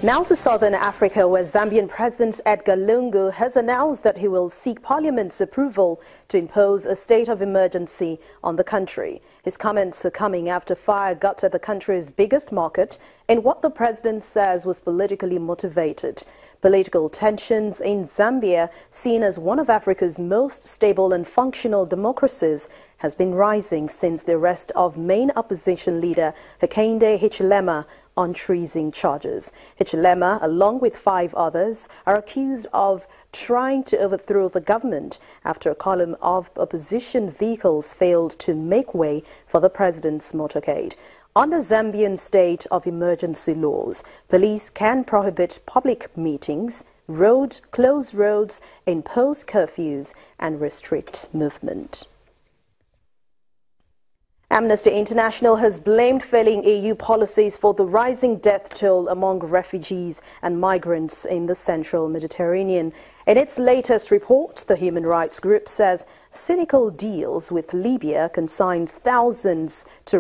Now to Southern Africa, where Zambian President Edgar Lungu has announced that he will seek Parliament's approval to impose a state of emergency on the country. His comments are coming after fire gutted the country's biggest market in what the president says was politically motivated. Political tensions in Zambia, seen as one of Africa's most stable and functional democracies, has been rising since the arrest of main opposition leader Hakainde Hichilema on treason charges. Hichilema, along with 5 others, are accused of trying to overthrow the government after a column of opposition vehicles failed to make way for the president's motorcade. Under Zambian state of emergency laws, police can prohibit public meetings, close roads, impose curfews, and restrict movement. Amnesty International has blamed failing EU policies for the rising death toll among refugees and migrants in the central Mediterranean. In its latest report, the human rights group says cynical deals with Libya consign thousands to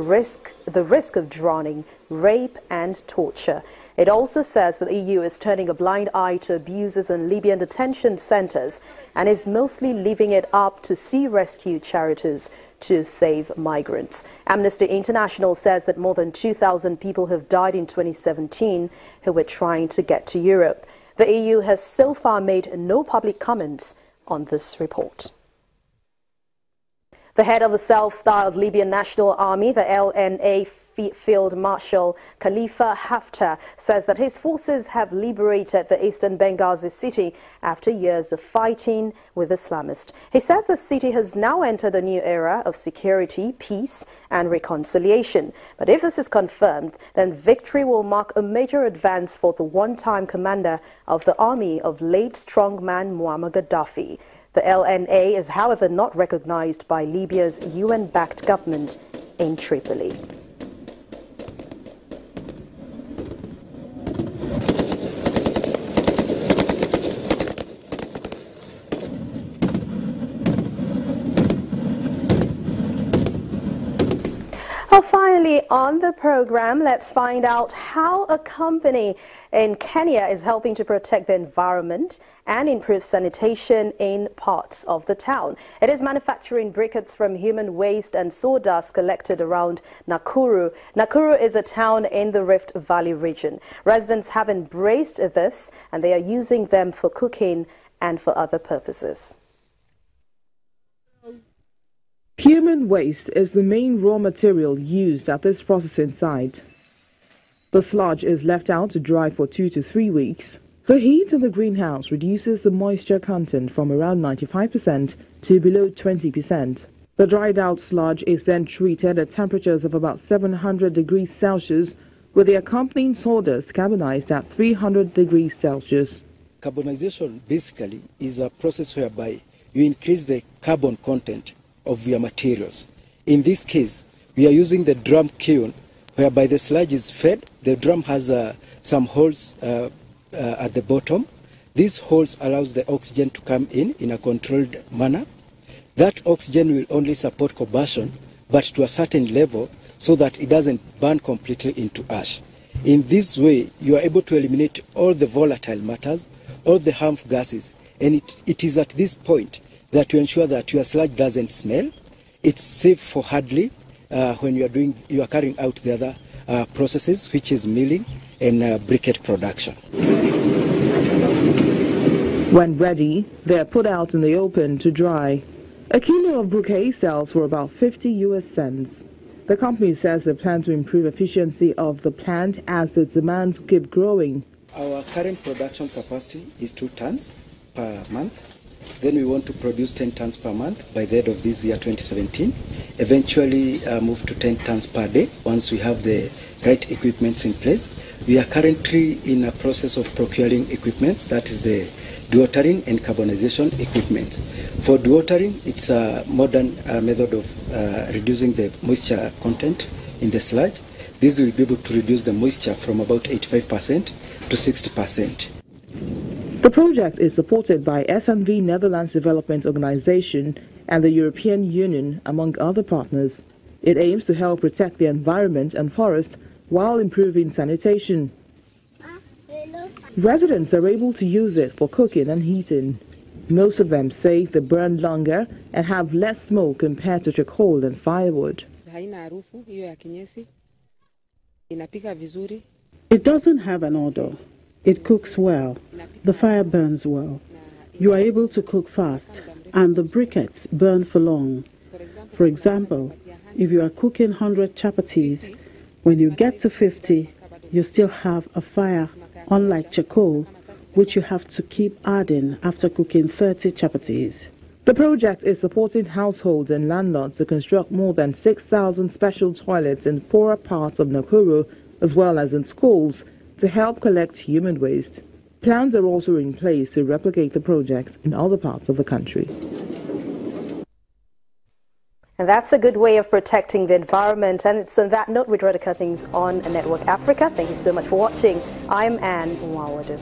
the risk of drowning, rape and torture. It also says that the EU is turning a blind eye to abuses in Libyan detention centers and is mostly leaving it up to sea rescue charities to save migrants. Amnesty International says that more than 2,000 people have died in 2017 who were trying to get to Europe. The EU has so far made no public comments on this report. The head of the self-styled Libyan National Army, the LNA Field Marshal Khalifa Haftar, says that his forces have liberated the eastern Benghazi city after years of fighting with Islamists. He says the city has now entered a new era of security, peace and reconciliation. But if this is confirmed, then victory will mark a major advance for the one-time commander of the army of late strongman Muammar Gaddafi. The LNA is, however, not recognized by Libya's UN-backed government in Tripoli. Finally, on the program, let's find out how a company in Kenya is helping to protect the environment and improve sanitation in parts of the town. It is manufacturing briquettes from human waste and sawdust collected around Nakuru. Nakuru is a town in the Rift Valley region. Residents have embraced this and they are using them for cooking and for other purposes. Human waste is the main raw material used at this processing site. The sludge is left out to dry for 2 to 3 weeks. The heat in the greenhouse reduces the moisture content from around 95% to below 20%. The dried out sludge is then treated at temperatures of about 700 degrees Celsius, with the accompanying sawdust carbonized at 300 degrees Celsius. Carbonization basically is a process whereby you increase the carbon content of your materials. In this case, we are using the drum kiln, whereby the sludge is fed. The drum has some holes at the bottom. These holes allows the oxygen to come in a controlled manner. That oxygen will only support combustion, but to a certain level, so that it doesn't burn completely into ash. In this way, you are able to eliminate all the volatile matters, all the harmful gases, and it is at this point that you ensure that your sludge doesn't smell. It's safe for handling when you are carrying out the other processes, which is milling and briquette production. When ready, they are put out in the open to dry. A kilo of bouquet sells for about 50 US cents. The company says they plan to improve efficiency of the plant as the demands keep growing. Our current production capacity is 2 tons per month. Then we want to produce 10 tons per month by the end of this year, 2017. Eventually move to 10 tons per day once we have the right equipments in place. We are currently in a process of procuring equipments, that is the dewatering and carbonization equipment. For dewatering, it's a modern method of reducing the moisture content in the sludge. This will be able to reduce the moisture from about 85% to 60%. The project is supported by SNV Netherlands Development Organization and the European Union, among other partners. It aims to help protect the environment and forest while improving sanitation. Residents are able to use it for cooking and heating. Most of them say they burn longer and have less smoke compared to charcoal and firewood. It doesn't have an odor. It cooks well. The fire burns well. You are able to cook fast, and the briquettes burn for long. For example, if you are cooking 100 chapatis, when you get to 50, you still have a fire, unlike charcoal, which you have to keep adding after cooking 30 chapatis. The project is supporting households and landlords to construct more than 6,000 special toilets in poorer parts of Nakuru, as well as in schools, to help collect human waste. Plans are also in place to replicate the projects in other parts of the country. And that's a good way of protecting the environment. And it's on that note we draw the curtains on Network Africa. Thank you so much for watching. I'm Anne Nwawadu.